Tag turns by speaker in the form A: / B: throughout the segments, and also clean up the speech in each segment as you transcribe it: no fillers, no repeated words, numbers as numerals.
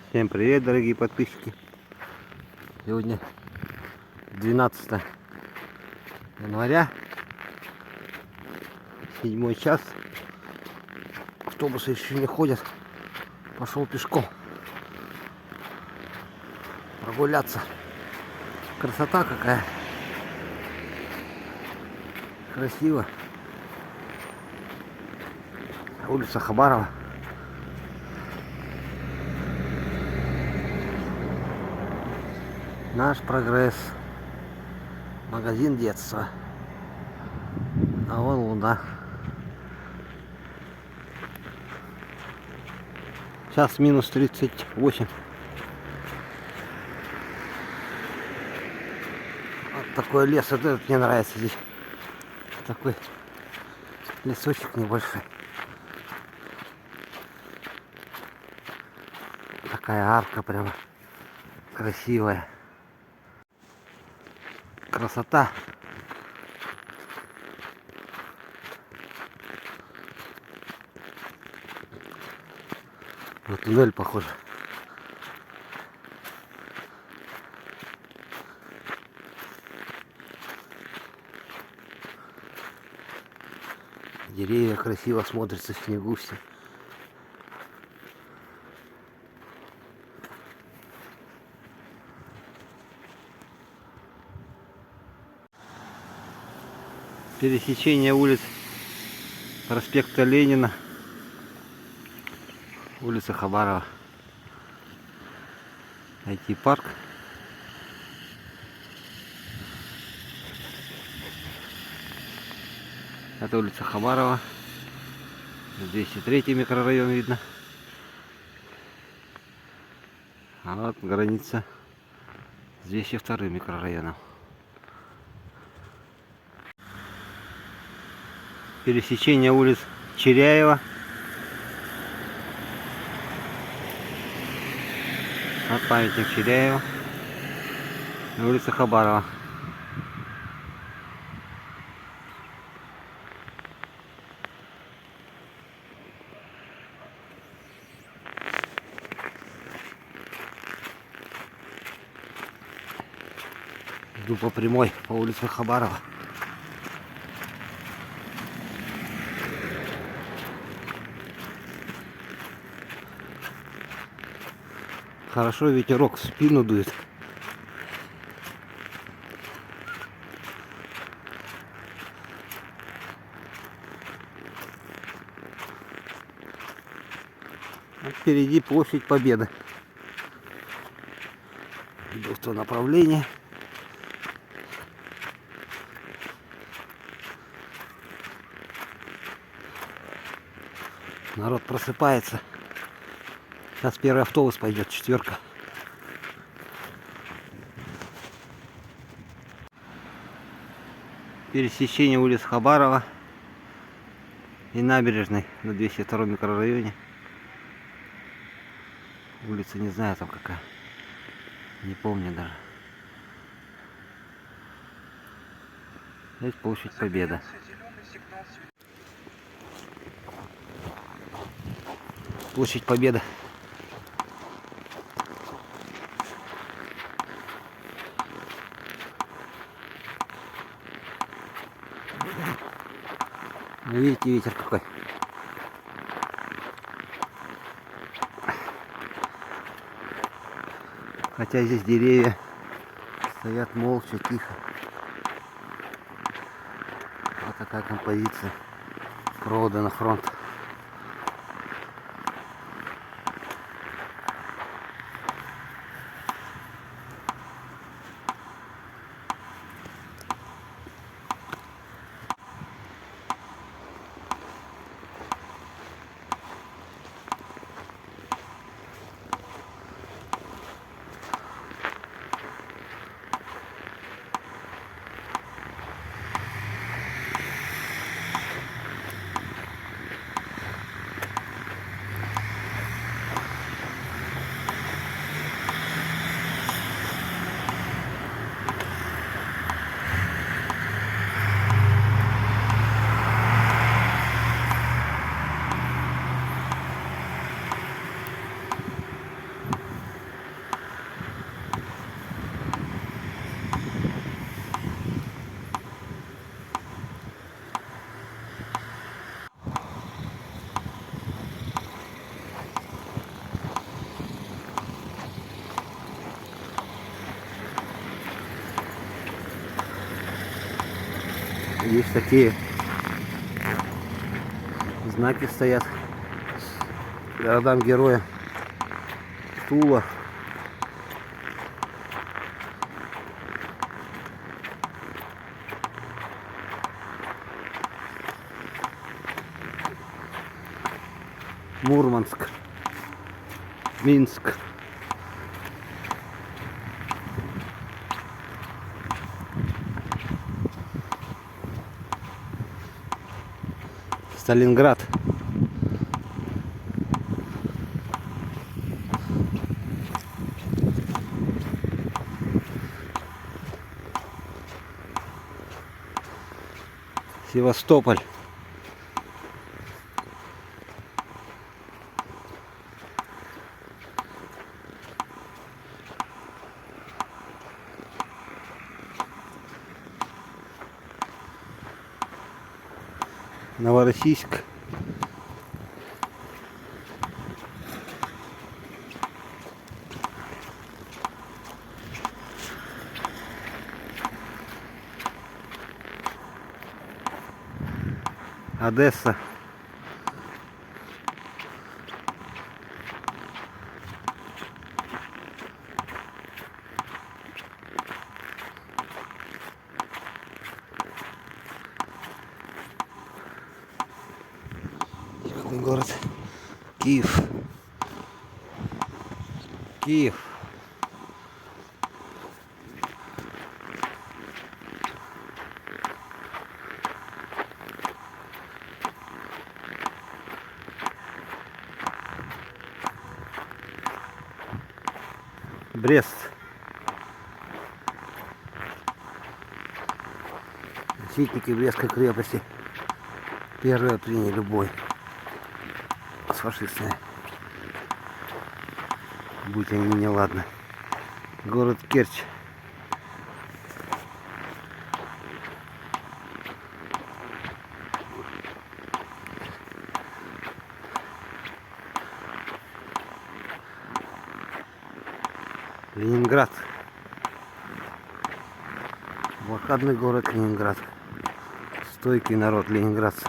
A: Всем привет, дорогие подписчики. Сегодня 12 января, 7 час. Автобусы еще не ходят. Пошел пешком прогуляться. Красота какая. Красиво. Улица Хабарова. Наш прогресс. Магазин детства. А вон луна. Сейчас минус 38. Вот такой лес. Вот этот мне нравится здесь. Такой лесочек небольшой. Такая арка прямо красивая. Красота. На туннель похоже. Деревья красиво смотрятся в снегу все. Пересечение улиц проспекта Ленина, улица Хабарова, IT-парк. Это улица Хабарова, 203 микрорайон видно. А вот граница с 202 микрорайоном. Пересечение улиц Черяева. Вот памятник Черяева. Улица Хабарова. Иду по прямой по улице Хабарова. Хорошо, ветерок в спину дует. А впереди площадь Победы. Иду в то направление. Народ просыпается. Сейчас первый автобус пойдет, 4. Пересечение улиц Хабарова и набережной на 202 микрорайоне. Улица не знаю там какая. Не помню даже. Здесь площадь Победа. Площадь Победы. Видите, ветер какой. Хотя здесь деревья стоят молча, тихо. Вот такая композиция провода на фронт. Есть такие знаки стоят городам героя Тула. Мурманск, Минск. Сталинград. Севастополь. Новороссийск. Одесса. Какой город? Киев. Киев. Брест. Защитники Брестской крепости первые приняли бой с фашистами. Будь они неладны. Город Керчь. Ленинград. Блокадный город Ленинград. Стойкий народ ленинградцы.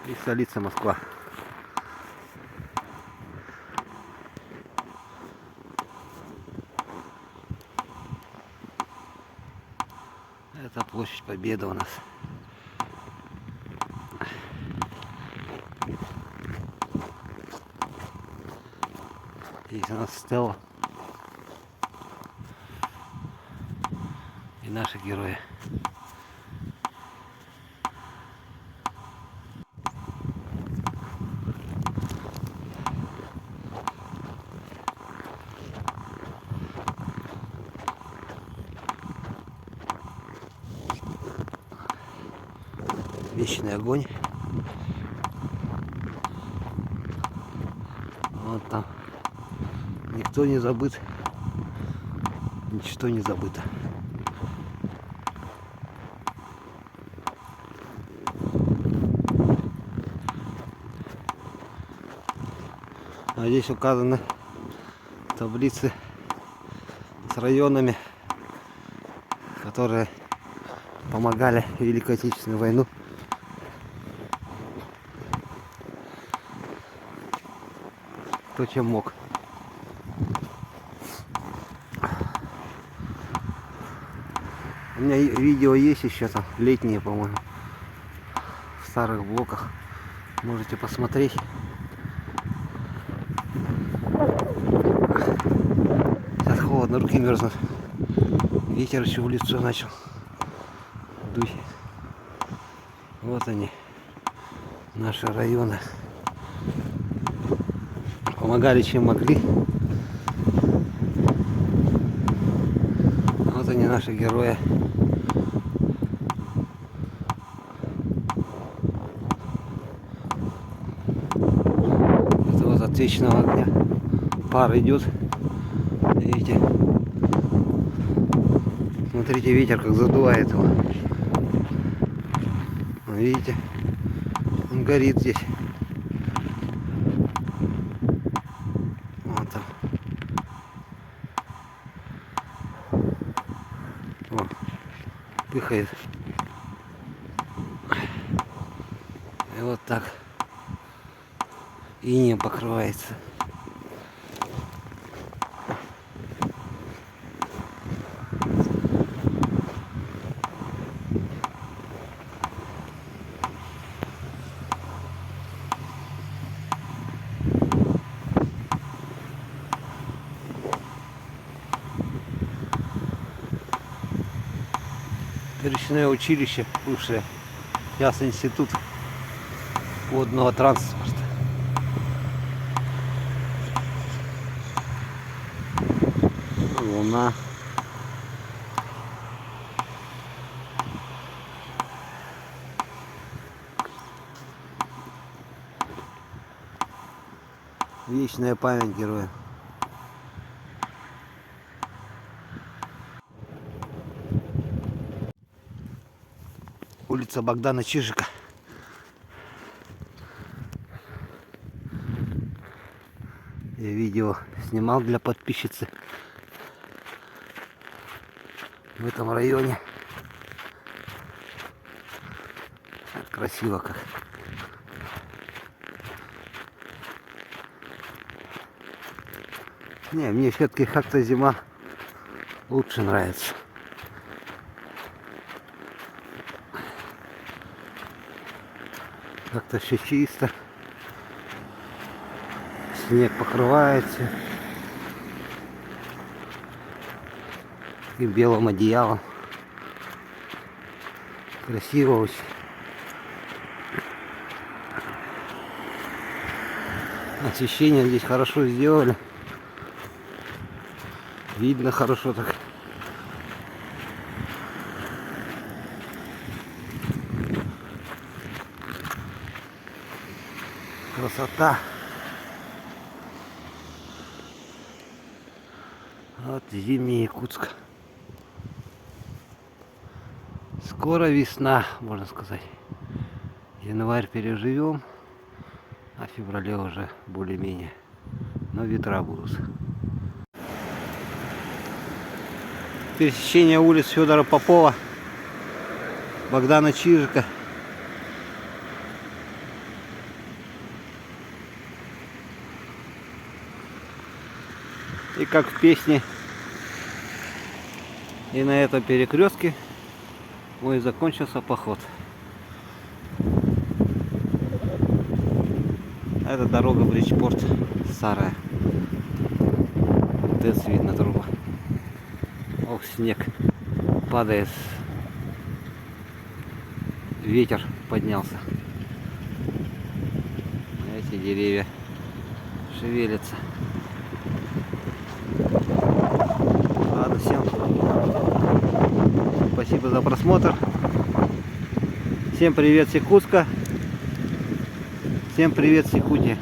A: И столица Москва. Это площадь Победы у нас. Здесь у нас стела и наши герои. Вечный огонь. Вот там. Никто не забыт. Ничто не забыто. А здесь указаны таблицы с районами, которые помогали в Великой Отечественную войну. Кто чем мог. У меня видео есть еще там, летние, по-моему, в старых блоках. Можете посмотреть. Сейчас холодно, руки мерзнут. Ветер еще в лицо начал дуть. Вот они, наши районы. Помогали чем могли. Вот они, наши герои. Это вот от вечного огня пар идет. Видите? Смотрите, ветер как задувает его. Видите? Он горит здесь. Вот там. выехает. И вот так инеем покрывается. Речное училище, бывшее, сейчас институт водного транспорта. Луна. Вечная память героя. Улица Богдана Чижика. Я видео снимал для подписчицы в этом районе. Красиво как. Не, мне все-таки как-то зима лучше нравится. Как-то все чисто. Снег покрывается и белым одеялом. Красиво очень. Освещение здесь хорошо сделали. Видно хорошо так. Красота. Вот зимний Якутск. Скоро весна, можно сказать. Январь переживем, а в феврале уже более-менее. Но ветра будут. Пересечение улиц Федора Попова, Богдана Чижика. И как в песне, и на этом перекрестке мой закончился поход. Это дорога в Бриджпорт, старая. ТЭЦ видно, труба. Ох, снег падает. Ветер поднялся. Эти деревья шевелятся. Ладно, всем спасибо за просмотр. Всем привет с Якутска. Всем привет с Якутии.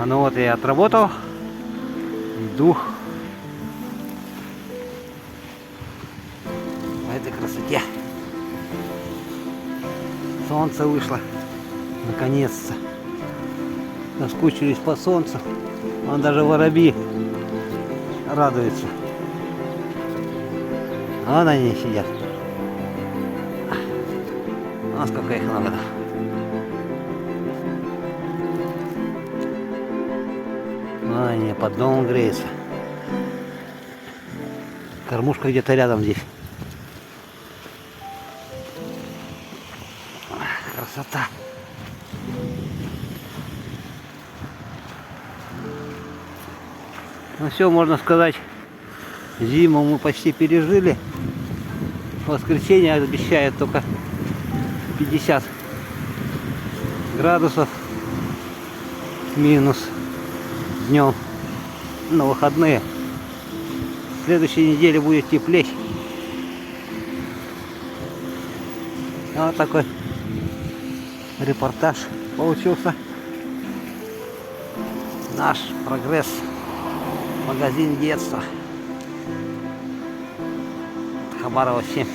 A: А ну вот я отработал. Иду по этой красоте. Солнце вышло. Наконец-то. Соскучились по солнцу. Вон даже воробьи радуются. Вон они сидят. Вон сколько их много. Вон они под домом греются. Кормушка где-то рядом здесь. Красота. Ну все, можно сказать, зиму мы почти пережили. В воскресенье обещает только 50 градусов минус днем на выходные. В следующей неделе будет теплее. Вот такой репортаж получился. Наш прогресс. Магазин детства. Хабарова 7.